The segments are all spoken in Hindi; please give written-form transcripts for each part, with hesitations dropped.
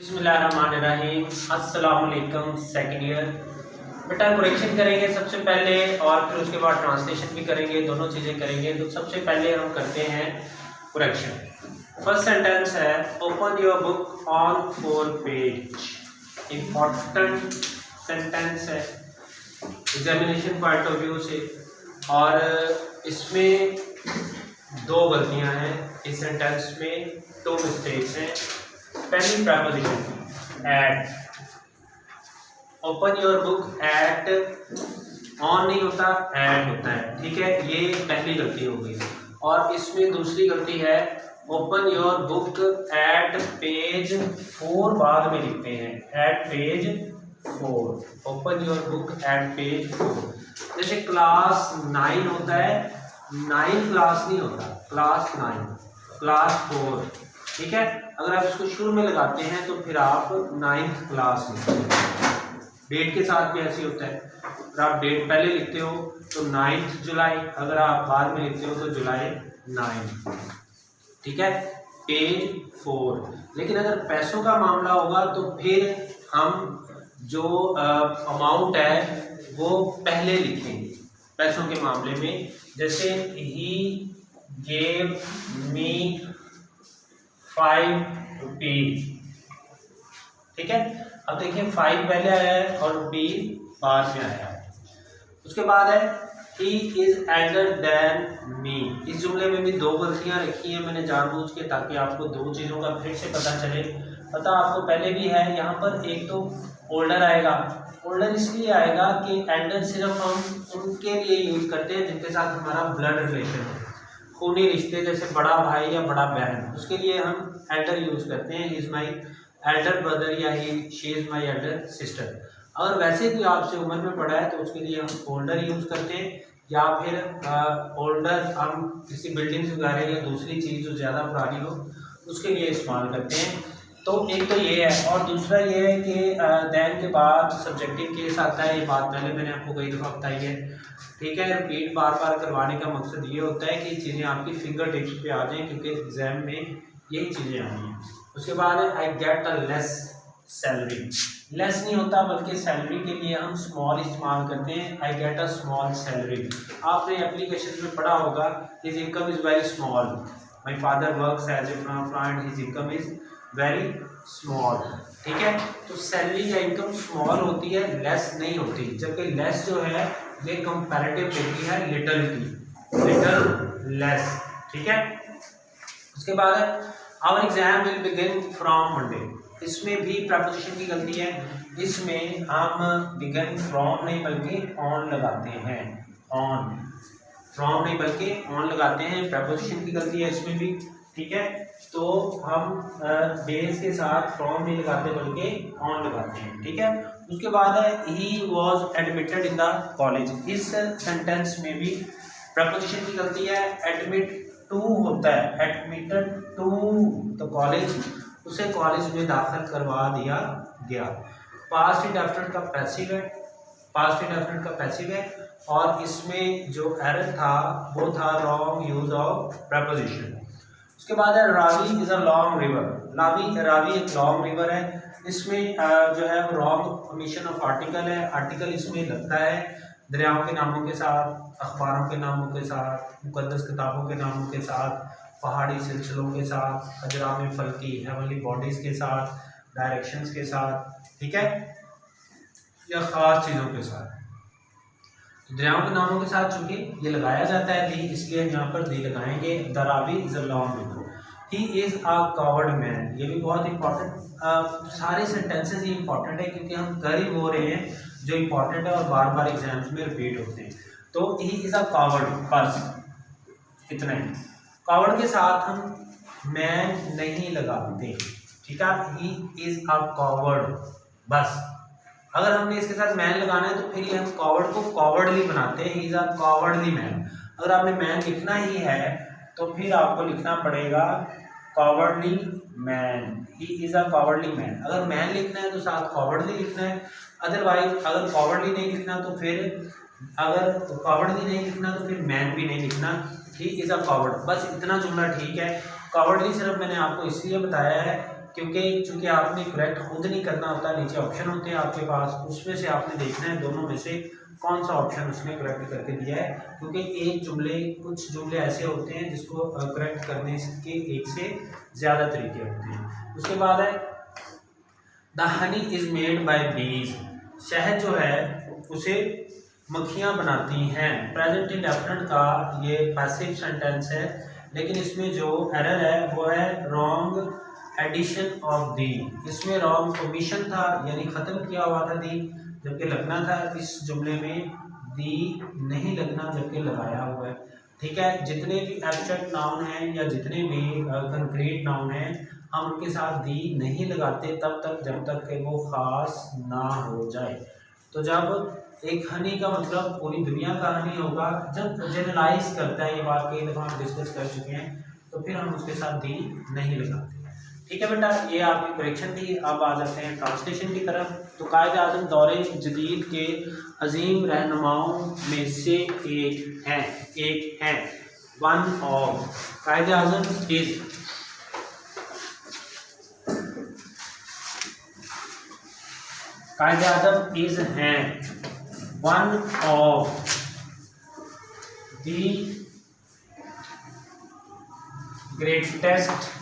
बिस्मिल्लाहिर्रहमानिर्रहीम। अस्सलाम वालेकुम। सेकंड ईयर बेटा करेक्शन करेंगे सबसे पहले और फिर उसके बाद ट्रांसलेशन भी करेंगे, दोनों चीज़ें करेंगे। तो सबसे पहले हम करते हैं करेक्शन। फर्स्ट सेंटेंस है open your book on 4 page. Important sentence है एग्जामिनेशन पॉइंट ऑफ व्यू से, और इसमें दो गलतियां हैं इस सेंटेंस में, दो मिस्टेक्स हैं। पहली preposition at, open your book at on नहीं होता, एट होता है, ठीक है, ये पहली गलती हो गई। और इसमें दूसरी गलती है open your book at page 4 बाद में लिखते हैं, at page 4। Open your book at page 4। जैसे क्लास 9 होता है, 9 क्लास नहीं होता, क्लास 9, क्लास 4, ठीक है। अगर आप इसको शुरू में लगाते हैं तो फिर आप 9th क्लास लिखते हैं। डेट के साथ भी ऐसे होता है, अगर आप डेट पहले लिखते हो तो 9 जुलाई, अगर आप बाद में लिखते हो तो जुलाई 9, ठीक है, पेज 4। लेकिन अगर पैसों का मामला होगा तो फिर हम जो अमाउंट है वो पहले लिखेंगे पैसों के मामले में। जैसे ही गेव मी 5 रुपीज, ठीक है। अब देखिए 5 पहले आया है और रुपीज बाद में आया है। उसके बाद है he is elder than me। इस जुमले में भी दो गलतियां रखी हैं मैंने जानबूझ के, ताकि आपको दो चीज़ों का फिर से पता चले। पता आपको पहले भी है, यहाँ पर एक तो ओल्डर आएगा। ओल्डर इसलिए आएगा कि एल्डर सिर्फ हम उनके लिए यूज़ करते हैं जिनके साथ हमारा ब्लड रिलेशन है, खूनी रिश्ते, जैसे बड़ा भाई या बड़ा बहन, उसके लिए हम एल्डर यूज़ करते हैं। He is my elder brother या she is my elder sister. अगर वैसे भी आपसे उम्र में बड़ा है तो उसके लिए हम ओल्डर यूज़ करते हैं, या फिर ओल्डर हम किसी बिल्डिंग्स वगैरह या दूसरी चीज़ जो ज़्यादा पुरानी हो उसके लिए इस्तेमाल करते हैं। तो एक तो ये है, और दूसरा ये है कि दैन के बाद सब्जेक्टिव केस आता है। ये बात पहले मैंने आपको कई दफ़ा बताई है, ठीक है। रिपीट बार बार करवाने का मकसद ये होता है कि चीज़ें आपकी फिंगर टिप्स पे आ जाएं, क्योंकि एग्जाम में यही चीज़ें आनी हैं। उसके बाद है आई get a less salary. Less नहीं होता बल्कि सैलरी के लिए हम स्मॉल इस्तेमाल करते हैं, I get a small salary. आपने एप्लीकेशन में पढ़ा होगा his income is very small, my father works as a friend, his income is very small, ठीक है। तो सैलरी या इनकम स्मॉल होती है, लेस नहीं होती। जबकि लेस जो है ये कंपैरेटिव होती है लिटल की, लिटल लेस, ठीक है। उसके बाद है our exam will begin from Monday. इसमें भी प्रपोजिशन की गलती है, इसमें हम बिगिन फ्रॉम नहीं बल्कि ऑन लगाते हैं, ऑन, फ्रॉम नहीं बल्कि ऑन लगाते हैं, प्रपोजिशन की गलती है इसमें भी, ठीक है। तो हम बेस के साथ फ्रॉम नहीं लगाते बल्कि ऑन लगाते हैं, ठीक है। उसके बाद है he was admitted in the college. इस सेंटेंस में भी प्रपोजिशन की गलती है, एडमिट टू होता है, एडमिटेड टू द कॉलेज, उसे कॉलेज में दाखिल करवा दिया गया। पास्ट इंडेफिनिट का पैसिव है, पास्ट इंडेफिनिट का पैसिव है, और इसमें जो एरर था वो था रॉन्ग यूज ऑफ प्रपोजिशन। उसके बाद है Ravi is a long river. Ravi एक लॉन्ग रिवर है, इसमें जो है वो रॉन्ग ओमिशन ऑफ आर्टिकल है। आर्टिकल इसमें लगता है दरियाओं के नामों के साथ, अखबारों के नामों के साथ, मुकद्दस किताबों के नामों के साथ, पहाड़ी सिलसिलों के साथ, अजराम फल्की हेवनली बॉडीज़ के साथ, डायरेक्शंस के साथ, ठीक है, या ख़ास चीज़ों के साथ। दरियाओं के नामों के साथ चूंकि ये लगाया जाता है दी, इसलिए हम यहाँ पर दी लगाएंगे। The Ravi is a long river. He is a covered man, ये भी बहुत इंपॉर्टेंट, सारे सेंटेंसेस ये इंपॉर्टेंट है क्योंकि हम कर ही वो रहे हैं जो इंपॉर्टेंट है और बार बार एग्जाम्स में रिपीट होते हैं। तो ही इज़ अ कवर्ड, बस इतना ही। कवर्ड के साथ हम मैन नहीं लगाते, ठीक है, ही इज़ अ कवर्ड बस। अगर हमने इसके साथ मैन लगाना है तो फिर ये हम कॉवर्ड को कॉवर्डली बनाते हैं, he is a cowardly man. अगर आपने मैन लिखना ही है तो फिर आपको लिखना पड़ेगा cowardly man, he is a cowardly man. अगर मैन लिखना है तो साथ कॉवर्डली लिखना है, अदरवाइज अगर कॉवर्डली नहीं लिखना तो फिर, अगर कॉवर्डली नहीं लिखना तो फिर मैन भी नहीं लिखना, ही इज़ अ कॉवर्ड, बस इतना जुमला ठीक है। कॉवर्डली सिर्फ मैंने आपको इसलिए बताया है क्योंकि चूंकि आपने करेक्ट खुद नहीं करना होता, नीचे ऑप्शन होते हैं आपके पास, उसमें से आपने देखना है दोनों में से कौन सा ऑप्शन उसने करेक्ट करके दिया है, क्योंकि कुछ जुमले ऐसे होते हैं जिसको करेक्ट करने के एक से ज़्यादा तरीके होते हैं। उसके बाद है the honey is made by बीज, शहद जो है उसे मक्खियाँ बनाती हैं। प्रेजेंट इंडेफिनिट का ये पैसिव सेंटेंस है, लेकिन इसमें जो एरर है वो है रॉन्ग एडिशन ऑफ दी। इसमें रॉन्ग ओमिशन था, यानी ख़त्म किया हुआ था दी, जबकि लगना था। इस जुमले में दी नहीं लगना, जबकि लगाया हुआ है। ठीक है, जितने भी एब्स्ट्रैक्ट नाउन हैं या जितने भी कंक्रीट नाउन हैं, हम उनके साथ दी नहीं लगाते तब तक जब तक कि वो ख़ास ना हो जाए। तो जब एक हनी का मतलब पूरी दुनिया का हनी होगा, जब जनरलाइज करता है, ये बात कई दफ़ा हम डिस्कस कर चुके हैं, तो फिर हम उसके साथ दी नहीं लगाते। ठीक है बेटा, ये आपकी करेक्शन थी। अब आ जाते हैं ट्रांसलेशन की तरफ। तो कायद आज़म दौरे जदीद के अजीम रहनुमाओं में से एक हैं one of. Quaid Azam is Quaid Azam is हैं one of the greatest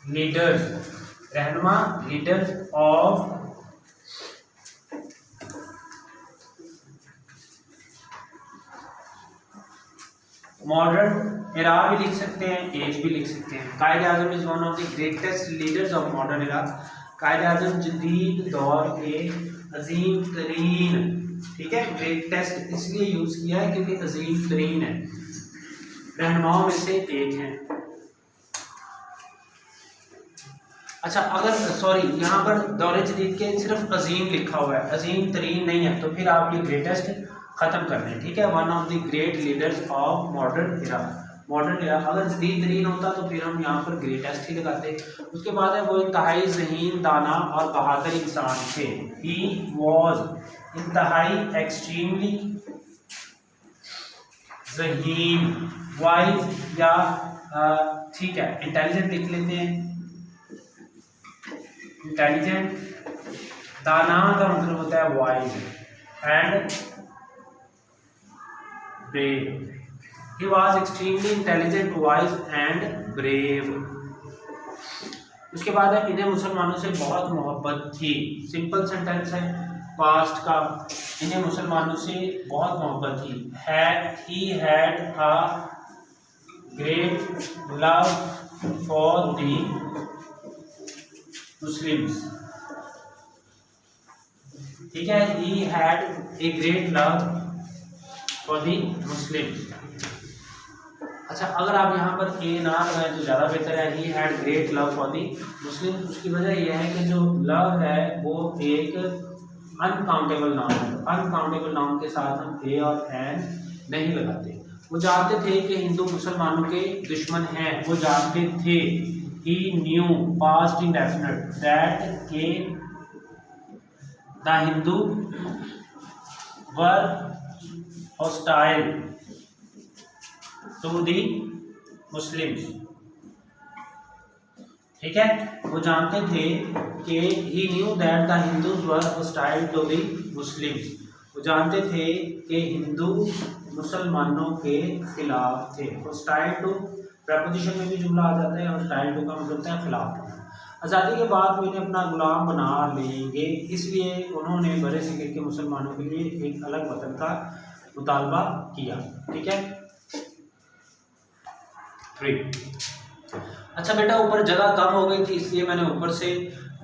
leaders, रहनुमा लीडर्स ऑफ मॉडर्न एरा भी लिख सकते हैं, एज भी लिख सकते हैं। Quaid Azam is one of the greatest leaders of modern era. Quaid Azam जदीद दौर के अजीम तरीन, ठीक है, ग्रेटेस्ट इसलिए यूज किया है क्योंकि अजीम तरीन है, रहनुमाओं में से एक है। अच्छा, अगर सॉरी यहाँ पर दौरे जदीद के सिर्फ अजीम लिखा हुआ है, अजीम तरीन नहीं है, तो फिर आप ये ग्रेटेस्ट ख़त्म कर दें। ठीक है, one of the great leaders of modern era. Modern era अगर जदीद तरीन होता तो फिर हम यहाँ पर ग्रेटेस्ट ही लगाते। उसके बाद है वो इंतहाई ज़हीन, दाना और बहादुर इंसान थे। ही वॉज इंतहाई एक्सट्रीमली ज़हीन, वाइज या ठीक है इंटेलिजेंट लिख लेते हैं। इंटेलिजेंट, दाना का मतलब होता है wise, and brave. He was extremely intelligent, wise and brave. उसके बाद है इन्हें मुसलमानों से बहुत मोहब्बत थी। सिंपल सेंटेंस है पास्ट का, इन्हें मुसलमानों से बहुत मोहब्बत थी। He had a great love for the Muslims. ठीक है, he had a great love for the Muslims. अच्छा, अगर आप यहाँ पर ए ना लगाएं तो ज़्यादा बेहतर है। He had great love for the Muslim. उसकी वजह यह है कि जो लव है वो एक अनकाउंटेबल नाउन है। अनकाउंटेबल नाउन के साथ हम ए और एन नहीं लगाते। वो जानते थे कि हिंदू मुसलमानों के दुश्मन हैं, वो जानते थे। He knew past indefinite that के the Hindu were hostile to the Muslims. ठीक है, वो जानते थे कि he knew that the Hindus were hostile to the Muslims. वो जानते थे कि हिंदू मुसलमानों के खिलाफ थे। हॉस्टाइल टू प्रपोजिशन में भी जुमला आ जाता है। हॉस्टाइल टू का मतलब होता है खिलाफ। आज़ादी के बाद वो इन्हें अपना गुलाम बना लेंगे, इसलिए उन्होंने बड़े सिक्के के मुसलमानों के लिए एक अलग वतन का मुतालबा किया। ठीक है, 3। अच्छा बेटा, ऊपर जगह कम हो गई थी इसलिए मैंने ऊपर से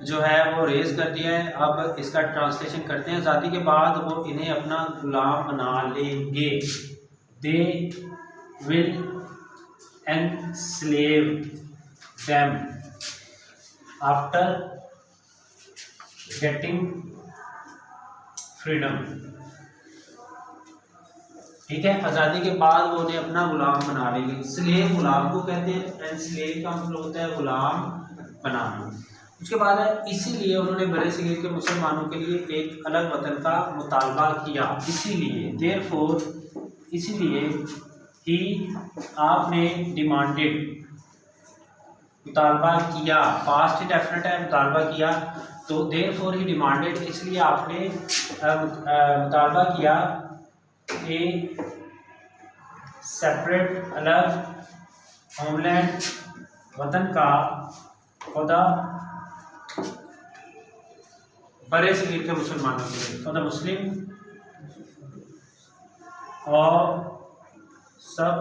जो है वो रेज कर दिया है। अब इसका ट्रांसलेशन करते हैं। आज़ादी के बाद वो इन्हें अपना गुलाम बना लेंगे। They will enslave them after getting freedom. ठीक है, आज़ादी के बाद वो उन्हें अपना गुलाम बना लेंगे। स्लेव गुलाम को कहते हैं, एंड स्लेव का मतलब होता है गुलाम बनाना। उसके बाद है इसीलिए उन्होंने बड़े सिक्के के मुसलमानों के लिए एक अलग वतन का मुतालबा किया। इसीलिए देयरफॉर, इसीलिए ही आपने डिमांडेड मुतालबा किया, पास्ट डेफिनेट है, मुतालबा किया, तो देयरफॉर ही डिमांडेड, इसलिए आपने मुतालबा किया ए सेपरेट, अलग, होमलैंड, वतन का, खुदा बड़े सगीर के मुसलमानों के लिए, फॉर द मुस्लिम और सब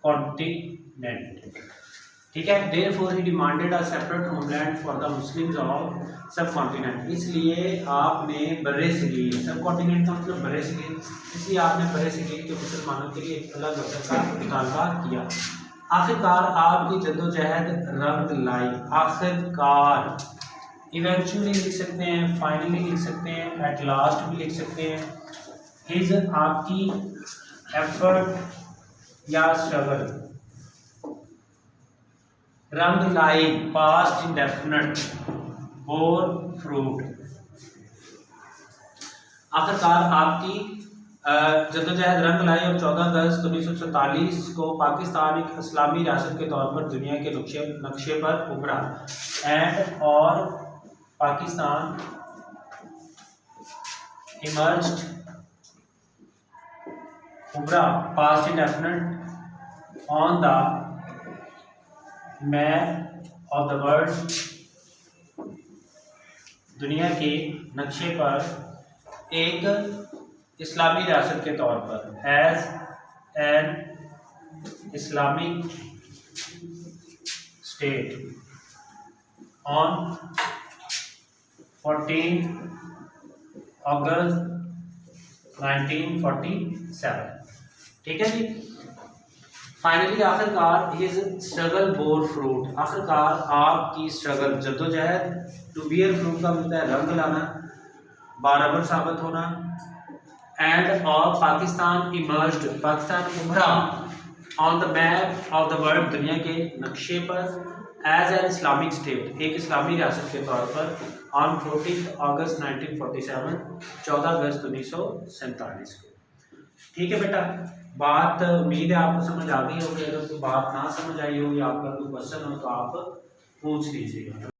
कॉन्टिनेंट। ठीक है, therefore he demanded a separate homeland for the Muslims of सब कॉन्टिनेंट, इसलिए आपने बड़े सगीर, सब कॉन्टिनेंट का मतलब बड़े सगीर, इसलिए आपने बड़े सगीर के मुसलमानों के लिए एक अलग वतन का मुतालबा किया। आखिरकार आपकी जद्दोजहद रंग लाई, आखिरकार, इवेंचुअली लिख सकते हैं, फाइनली लिख सकते हैं, एट लास्ट भी लिख सकते हैं। हिज आपकी एफर्ट या स्ट्रगल, रंग लाई पास्ट इंडेफिनिट, बोर फ्रूट, आखिरकार आपकी जद्दोजहद रंग लाई और 14 अगस्त 1947 को पाकिस्तान एक इस्लामी रियासत के तौर पर दुनिया के नक्शे पर उभरा, एंड और पाकिस्तान इमर्ज्ड, उभरा past indefinite, on the map of the world, दुनिया के नक्शे पर एक इस्लामी रियासत के तौर पर, as an Islamic state, on 14 August 1947। ठीक है जी। फाइनली आखिरकार हिज स्ट्रगल बोर फ्रूट, आखिरकार आपकी स्ट्रगल जद्दोजहद, टू बियर फ्रूट का मतलब है रंग लाना, बराबर साबित होना, एंड और पाकिस्तान इमर्ज्ड, पाकिस्तान उभरा, on the map of the world, दुनिया के नक्शे पर, एज एन इस्लामिक स्टेट, एक इस्लामी रियासत के तौर पर, ऑन 14 अगस्त 1947, 14 अगस्त 1947 को। ठीक है बेटा, बात उम्मीद है आपको समझ आ गई होगी। अगर कोई बात ना समझ आई हो या आपका कोई क्वेश्चन हो तो आप पूछ लीजिएगा।